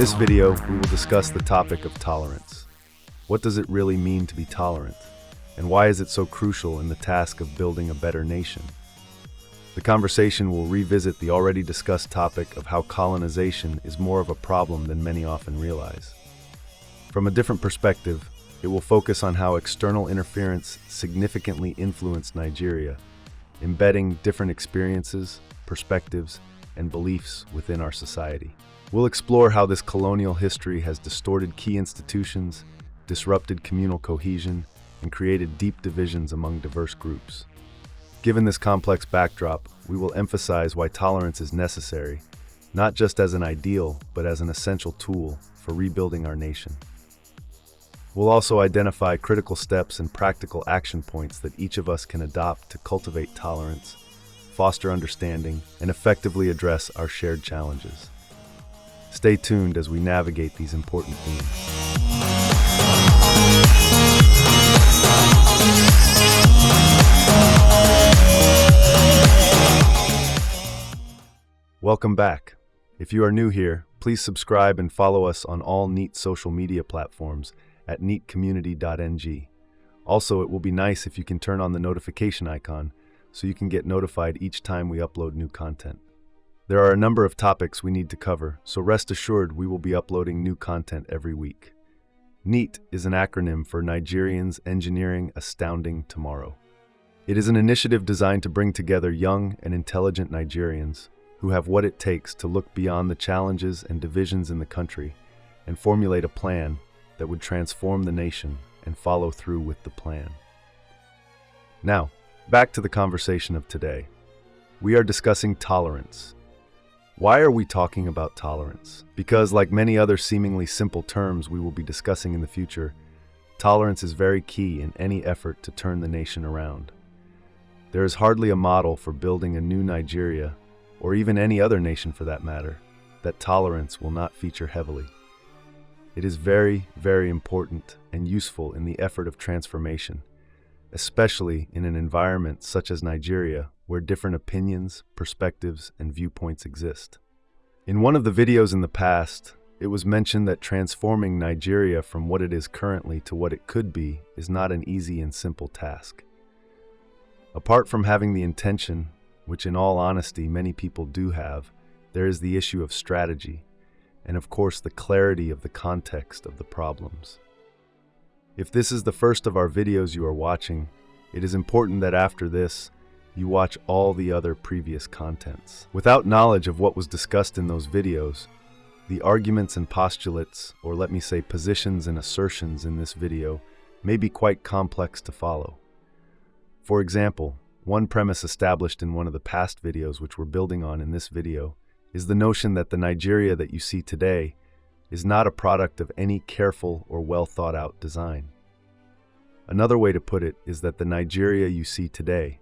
this video, we will discuss the topic of tolerance. What does it really mean to be tolerant? And why is it so crucial in the task of building a better nation? The conversation will revisit the already discussed topic of how colonization is more of a problem than many often realize. From a different perspective, it will focus on how external interference significantly influenced Nigeria, embedding different experiences, perspectives, and beliefs within our society. We'll explore how this colonial history has distorted key institutions, disrupted communal cohesion, and created deep divisions among diverse groups. Given this complex backdrop, we will emphasize why tolerance is necessary, not just as an ideal, but as an essential tool for rebuilding our nation. We'll also identify critical steps and practical action points that each of us can adopt to cultivate tolerance, foster understanding, and effectively address our shared challenges. Stay tuned as we navigate these important themes. Welcome back. If you are new here, please subscribe and follow us on all NEAT social media platforms at neatcommunity.ng. Also, it will be nice if you can turn on the notification icon so you can get notified each time we upload new content. There are a number of topics we need to cover, so rest assured we will be uploading new content every week. NEAT is an acronym for Nigerians Engineering Astounding Tomorrow. It is an initiative designed to bring together young and intelligent Nigerians who have what it takes to look beyond the challenges and divisions in the country and formulate a plan that would transform the nation and follow through with the plan. Now, back to the conversation of today. We are discussing tolerance. Why are we talking about tolerance? Because, like many other seemingly simple terms we will be discussing in the future, tolerance is very key in any effort to turn the nation around. There is hardly a model for building a new Nigeria, or even any other nation for that matter, that tolerance will not feature heavily. It is very, very important and useful in the effort of transformation, especially in an environment such as Nigeria, where different opinions, perspectives, and viewpoints exist. In one of the videos in the past, it was mentioned that transforming Nigeria from what it is currently to what it could be is not an easy and simple task. Apart from having the intention, which in all honesty many people do have, there is the issue of strategy, and of course the clarity of the context of the problems. If this is the first of our videos you are watching, it is important that after this, you watch all the other previous contents. Without knowledge of what was discussed in those videos, the arguments and postulates, or let me say positions and assertions in this video, may be quite complex to follow. For example, one premise established in one of the past videos which we're building on in this video is the notion that the Nigeria that you see today is not a product of any careful or well thought out design. Another way to put it is that the Nigeria you see today,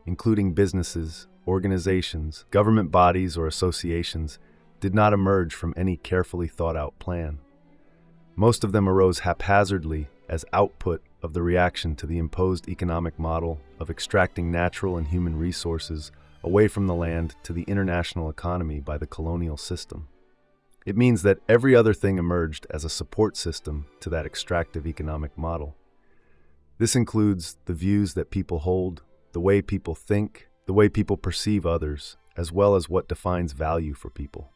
including businesses, organizations, government bodies, or associations, did not emerge from any carefully thought out plan. Most of them arose haphazardly as output of the reaction to the imposed economic model of extracting natural and human resources away from the land to the international economy by the colonial system. It means that every other thing emerged as a support system to that extractive economic model. This includes the views that people hold, the way people think, the way people perceive others, as well as what defines value for people.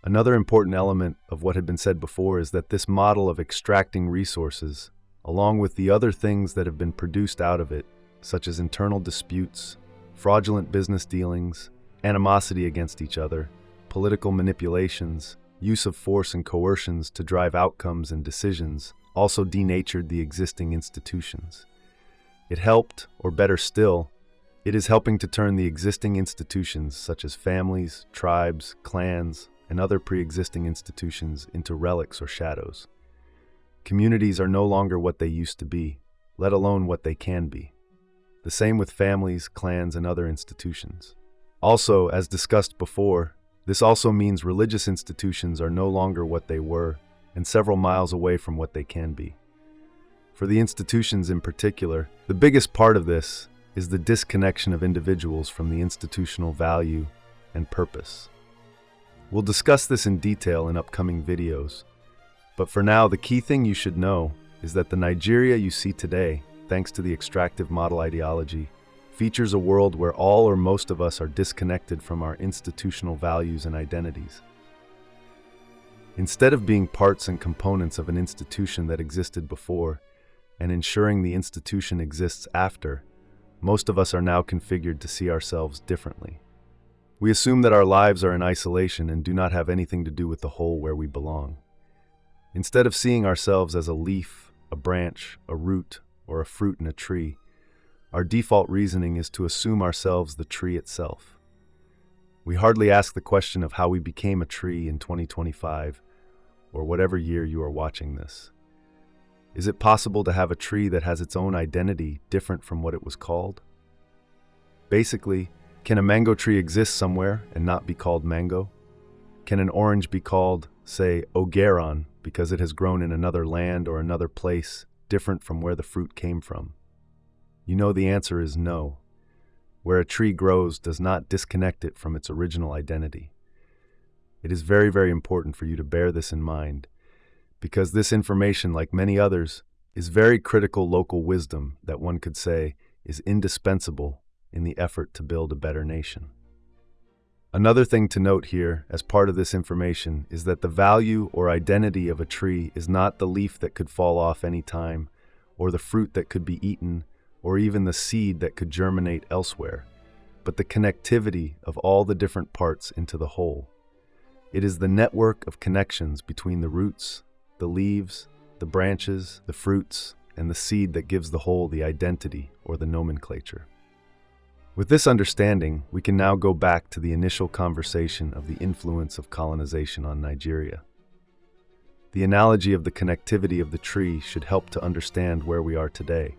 Another important element of what had been said before is that this model of extracting resources, along with the other things that have been produced out of it, such as internal disputes, fraudulent business dealings, animosity against each other, political manipulations, use of force and coercions to drive outcomes and decisions, also denatured the existing institutions. It helped, or better still, it is helping to turn the existing institutions such as families, tribes, clans, and other pre-existing institutions into relics or shadows. Communities are no longer what they used to be, let alone what they can be. The same with families, clans, and other institutions. Also, as discussed before, this also means religious institutions are no longer what they were and several miles away from what they can be. For the institutions in particular, the biggest part of this is the disconnection of individuals from the institutional value and purpose. We'll discuss this in detail in upcoming videos. But for now, the key thing you should know is that the Nigeria you see today, thanks to the extractive model ideology, features a world where all or most of us are disconnected from our institutional values and identities. Instead of being parts and components of an institution that existed before and ensuring the institution exists after, most of us are now configured to see ourselves differently. We assume that our lives are in isolation and do not have anything to do with the whole where we belong. Instead of seeing ourselves as a leaf, a branch, a root, or a fruit in a tree, our default reasoning is to assume ourselves the tree itself. We hardly ask the question of how we became a tree in 2025, or whatever year you are watching this. Is it possible to have a tree that has its own identity different from what it was called? Basically, can a mango tree exist somewhere and not be called mango? Can an orange be called, say, ogeron, because it has grown in another land or another place different from where the fruit came from? You know the answer is no. Where a tree grows does not disconnect it from its original identity. It is very, very important for you to bear this in mind, because this information, like many others, is very critical local wisdom that one could say is indispensable in the effort to build a better nation. Another thing to note here, as part of this information, is that the value or identity of a tree is not the leaf that could fall off any time, or the fruit that could be eaten, or even the seed that could germinate elsewhere, but the connectivity of all the different parts into the whole. It is the network of connections between the roots, the leaves, the branches, the fruits, and the seed that gives the whole the identity or the nomenclature. With this understanding, we can now go back to the initial conversation of the influence of colonization on Nigeria. The analogy of the connectivity of the tree should help to understand where we are today.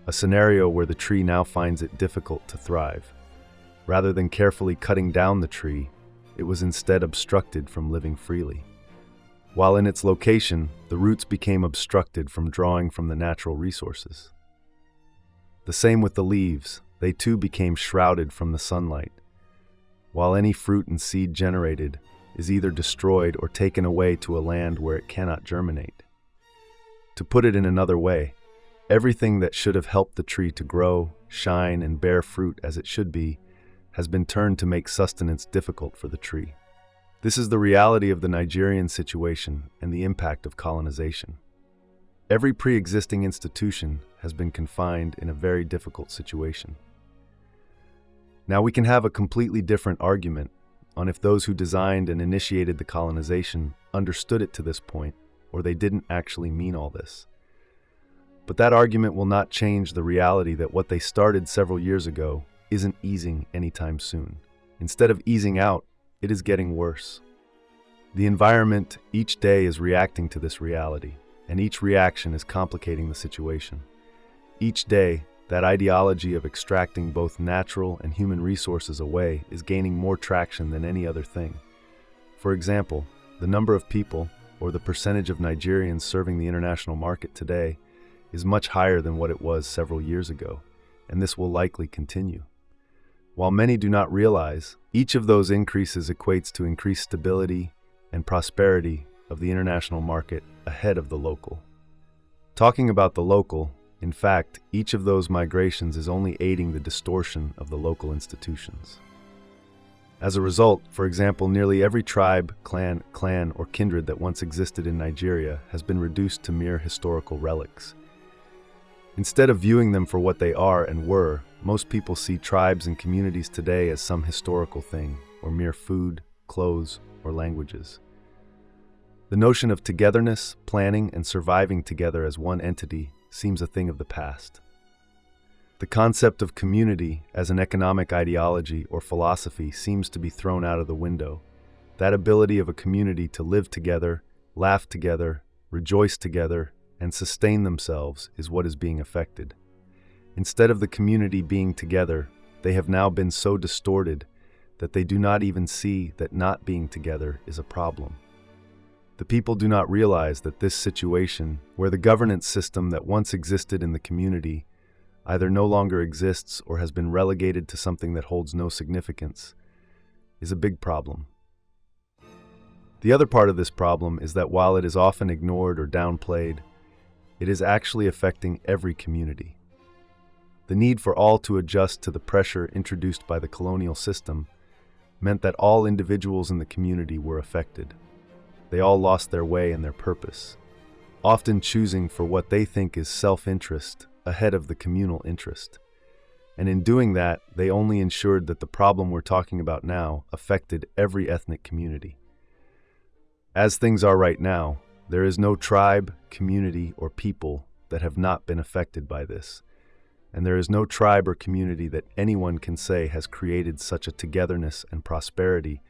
A scenario where the tree now finds it difficult to thrive. Rather than carefully cutting down the tree, it was instead obstructed from living freely. While in its location, the roots became obstructed from drawing from the natural resources. The same with the leaves, they too became shrouded from the sunlight, while any fruit and seed generated is either destroyed or taken away to a land where it cannot germinate. To put it in another way, everything that should have helped the tree to grow, shine, and bear fruit as it should be, has been turned to make sustenance difficult for the tree. This is the reality of the Nigerian situation and the impact of colonization. Every pre-existing institution has been confined in a very difficult situation. Now we can have a completely different argument on if those who designed and initiated the colonization understood it to this point, or they didn't actually mean all this. But that argument will not change the reality that what they started several years ago isn't easing anytime soon. Instead of easing out, it is getting worse. The environment each day is reacting to this reality, and each reaction is complicating the situation. Each day, that ideology of extracting both natural and human resources away is gaining more traction than any other thing. For example, the number of people, or the percentage of Nigerians serving the international market today, is much higher than what it was several years ago, and this will likely continue. While many do not realize, each of those increases equates to increased stability and prosperity of the international market ahead of the local. Talking about the local, in fact, each of those migrations is only aiding the distortion of the local institutions. As a result, for example, nearly every tribe, clan, or kindred that once existed in Nigeria has been reduced to mere historical relics. Instead of viewing them for what they are and were, most people see tribes and communities today as some historical thing, or mere food, clothes, or languages. The notion of togetherness, planning, and surviving together as one entity seems a thing of the past. The concept of community as an economic ideology or philosophy seems to be thrown out of the window. That ability of a community to live together, laugh together, rejoice together, and sustain themselves is what is being affected. Instead of the community being together, they have now been so distorted that they do not even see that not being together is a problem. The people do not realize that this situation, where the governance system that once existed in the community either no longer exists or has been relegated to something that holds no significance, is a big problem. The other part of this problem is that while it is often ignored or downplayed, it is actually affecting every community. The need for all to adjust to the pressure introduced by the colonial system meant that all individuals in the community were affected. They all lost their way and their purpose, often choosing for what they think is self-interest ahead of the communal interest. And in doing that, they only ensured that the problem we're talking about now affected every ethnic community. As things are right now, there is no tribe, community, or people that have not been affected by this. And there is no tribe or community that anyone can say has created such a togetherness and prosperity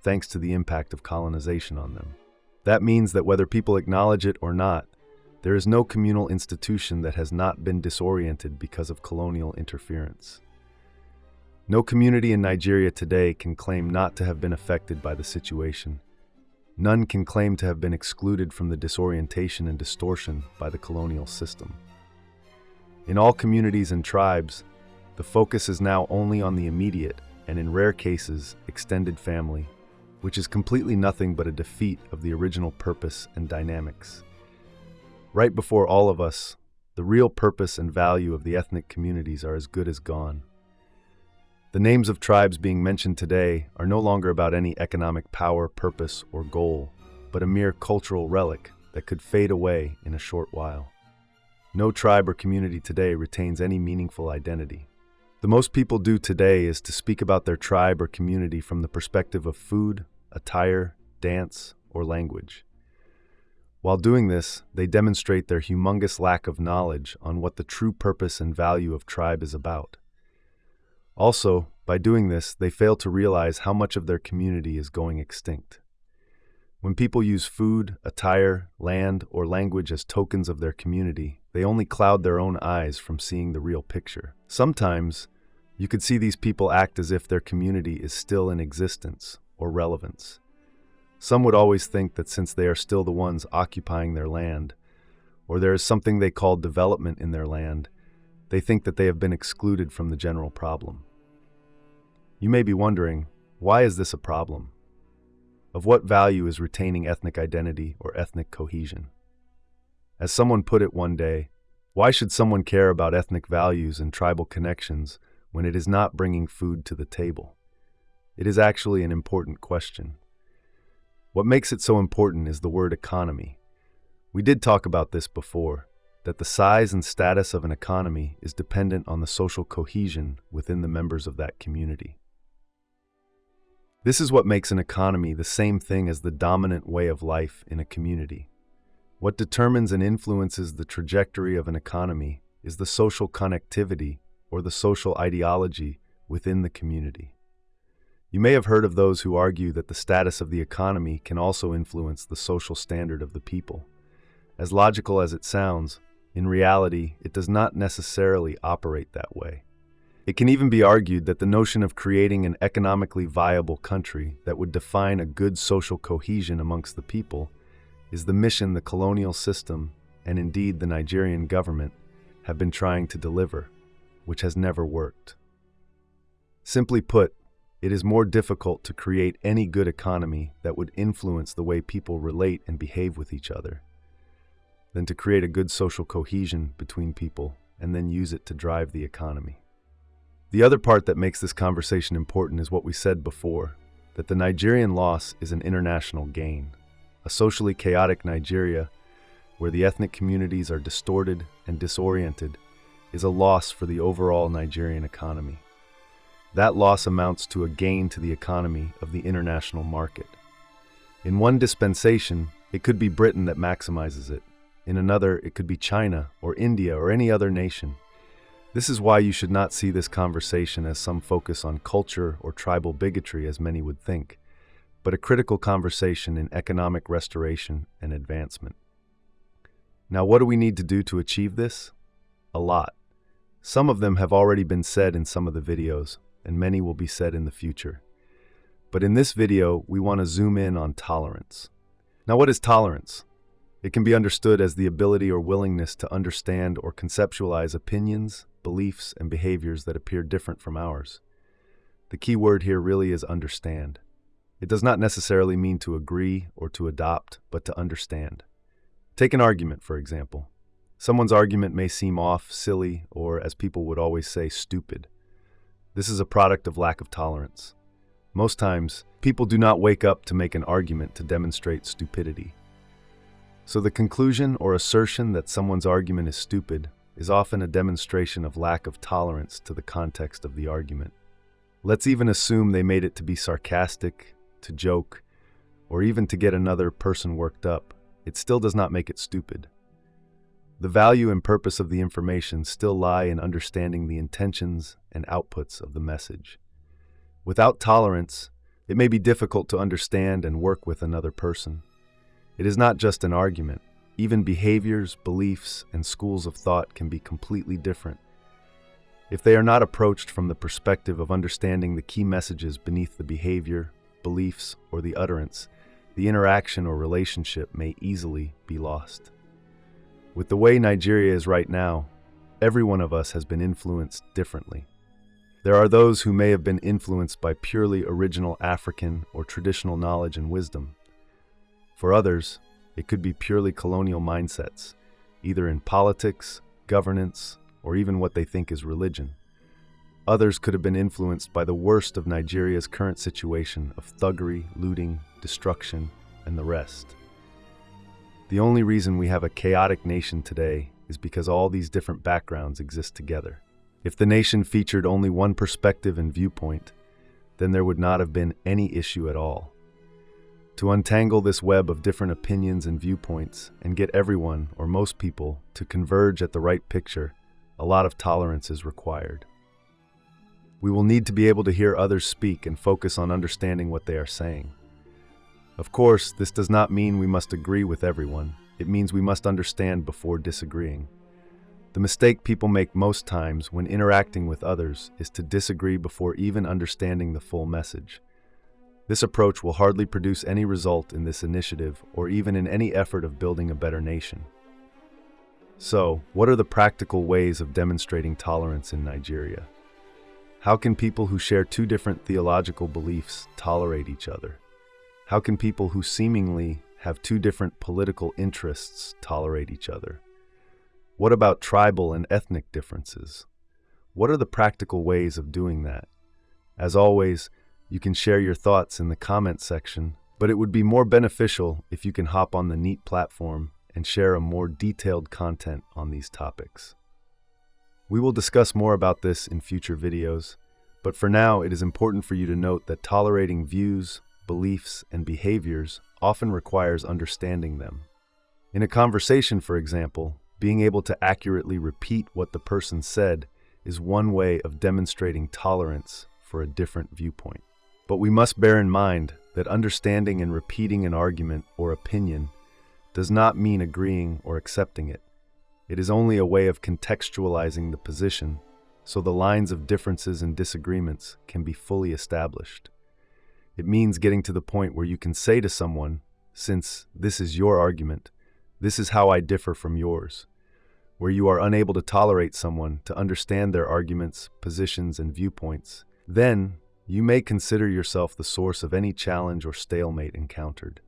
thanks to the impact of colonization on them. That means that whether people acknowledge it or not, there is no communal institution that has not been disoriented because of colonial interference. No community in Nigeria today can claim not to have been affected by the situation. None can claim to have been excluded from the disorientation and distortion by the colonial system. In all communities and tribes, the focus is now only on the immediate and, in rare cases, extended family, which is completely nothing but a defeat of the original purpose and dynamics. Right before all of us, the real purpose and value of the ethnic communities are as good as gone. The names of tribes being mentioned today are no longer about any economic power, purpose, or goal, but a mere cultural relic that could fade away in a short while. No tribe or community today retains any meaningful identity. The most people do today is to speak about their tribe or community from the perspective of food, attire, dance, or language. While doing this, they demonstrate their humongous lack of knowledge on what the true purpose and value of tribe is about. Also, by doing this, they fail to realize how much of their community is going extinct. When people use food, attire, land, or language as tokens of their community, they only cloud their own eyes from seeing the real picture. Sometimes, you could see these people act as if their community is still in existence or relevance. Some would always think that since they are still the ones occupying their land, or there is something they call development in their land, they think that they have been excluded from the general problem. You may be wondering, why is this a problem? Of what value is retaining ethnic identity or ethnic cohesion? As someone put it one day, why should someone care about ethnic values and tribal connections when it is not bringing food to the table? It is actually an important question. What makes it so important is the word economy. We did talk about this before, that the size and status of an economy is dependent on the social cohesion within the members of that community. This is what makes an economy the same thing as the dominant way of life in a community. What determines and influences the trajectory of an economy is the social connectivity or the social ideology within the community. You may have heard of those who argue that the status of the economy can also influence the social standard of the people. As logical as it sounds, in reality, it does not necessarily operate that way. It can even be argued that the notion of creating an economically viable country that would define a good social cohesion amongst the people is the mission the colonial system, and indeed the Nigerian government, have been trying to deliver, which has never worked. Simply put, it is more difficult to create any good economy that would influence the way people relate and behave with each other than to create a good social cohesion between people and then use it to drive the economy. The other part that makes this conversation important is what we said before, that the Nigerian loss is an international gain. A socially chaotic Nigeria, where the ethnic communities are distorted and disoriented, is a loss for the overall Nigerian economy. That loss amounts to a gain to the economy of the international market. In one dispensation, it could be Britain that maximizes it. In another, it could be China or India or any other nation. This is why you should not see this conversation as some focus on culture or tribal bigotry as many would think, but a critical conversation in economic restoration and advancement. Now, what do we need to do to achieve this? A lot. Some of them have already been said in some of the videos, and many will be said in the future. But in this video, we want to zoom in on tolerance. Now, what is tolerance? It can be understood as the ability or willingness to understand or conceptualize opinions, beliefs, and behaviors that appear different from ours. The key word here really is understand. It does not necessarily mean to agree or to adopt, but to understand. Take an argument, for example. Someone's argument may seem off, silly, or, as people would always say, stupid. This is a product of lack of tolerance. Most times, people do not wake up to make an argument to demonstrate stupidity. So the conclusion or assertion that someone's argument is stupid is often a demonstration of lack of tolerance to the context of the argument. Let's even assume they made it to be sarcastic, to joke, or even to get another person worked up. It still does not make it stupid. The value and purpose of the information still lie in understanding the intentions and outputs of the message. Without tolerance, it may be difficult to understand and work with another person. It is not just an argument. Even behaviors, beliefs, and schools of thought can be completely different. If they are not approached from the perspective of understanding the key messages beneath the behavior, beliefs, or the utterance, the interaction or relationship may easily be lost. With the way Nigeria is right now, every one of us has been influenced differently. There are those who may have been influenced by purely original African or traditional knowledge and wisdom. For others, it could be purely colonial mindsets, either in politics, governance, or even what they think is religion. Others could have been influenced by the worst of Nigeria's current situation of thuggery, looting, destruction, and the rest. The only reason we have a chaotic nation today is because all these different backgrounds exist together. If the nation featured only one perspective and viewpoint, then there would not have been any issue at all. To untangle this web of different opinions and viewpoints and get everyone, or most people, to converge at the right picture, a lot of tolerance is required. We will need to be able to hear others speak and focus on understanding what they are saying. Of course, this does not mean we must agree with everyone. It means we must understand before disagreeing. The mistake people make most times when interacting with others is to disagree before even understanding the full message. This approach will hardly produce any result in this initiative or even in any effort of building a better nation. So, what are the practical ways of demonstrating tolerance in Nigeria? How can people who share two different theological beliefs tolerate each other? How can people who seemingly have two different political interests tolerate each other? What about tribal and ethnic differences? What are the practical ways of doing that? As always, you can share your thoughts in the comment section, but it would be more beneficial if you can hop on the Neat platform and share a more detailed content on these topics. We will discuss more about this in future videos, but for now it is important for you to note that tolerating views, beliefs, and behaviors often requires understanding them. In a conversation, for example, being able to accurately repeat what the person said is one way of demonstrating tolerance for a different viewpoint. But we must bear in mind that understanding and repeating an argument or opinion does not mean agreeing or accepting it. It is only a way of contextualizing the position so the lines of differences and disagreements can be fully established. It means getting to the point where you can say to someone, since this is your argument, this is how I differ from yours. Where you are unable to tolerate someone to understand their arguments, positions, and viewpoints, then you may consider yourself the source of any challenge or stalemate encountered.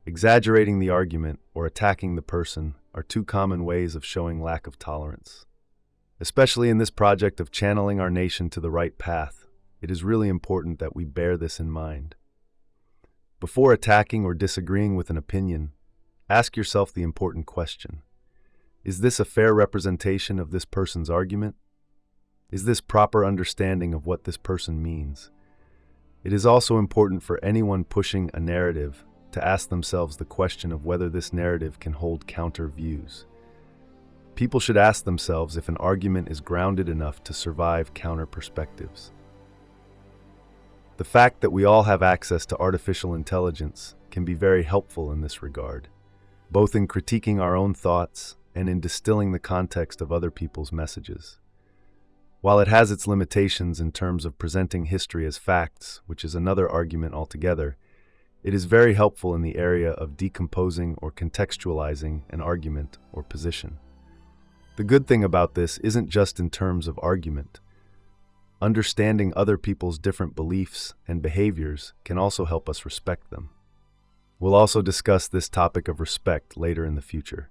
Exaggerating the argument or attacking the person are two common ways of showing lack of tolerance. Especially in this project of channeling our nation to the right path, it is really important that we bear this in mind. Before attacking or disagreeing with an opinion, ask yourself the important question. Is this a fair representation of this person's argument? Is this proper understanding of what this person means? It is also important for anyone pushing a narrative to ask themselves the question of whether this narrative can hold counter views. People should ask themselves if an argument is grounded enough to survive counter perspectives. The fact that we all have access to artificial intelligence can be very helpful in this regard, both in critiquing our own thoughts and in distilling the context of other people's messages. While it has its limitations in terms of presenting history as facts, which is another argument altogether, it is very helpful in the area of decomposing or contextualizing an argument or position. The good thing about this isn't just in terms of argument. Understanding other people's different beliefs and behaviors can also help us respect them. We'll also discuss this topic of respect later in the future.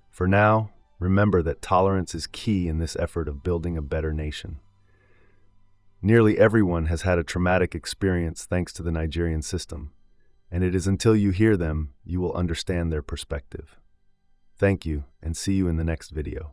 For now, remember that tolerance is key in this effort of building a better nation. Nearly everyone has had a traumatic experience thanks to the Nigerian system, and it is until you hear them you will understand their perspective. Thank you, and see you in the next video.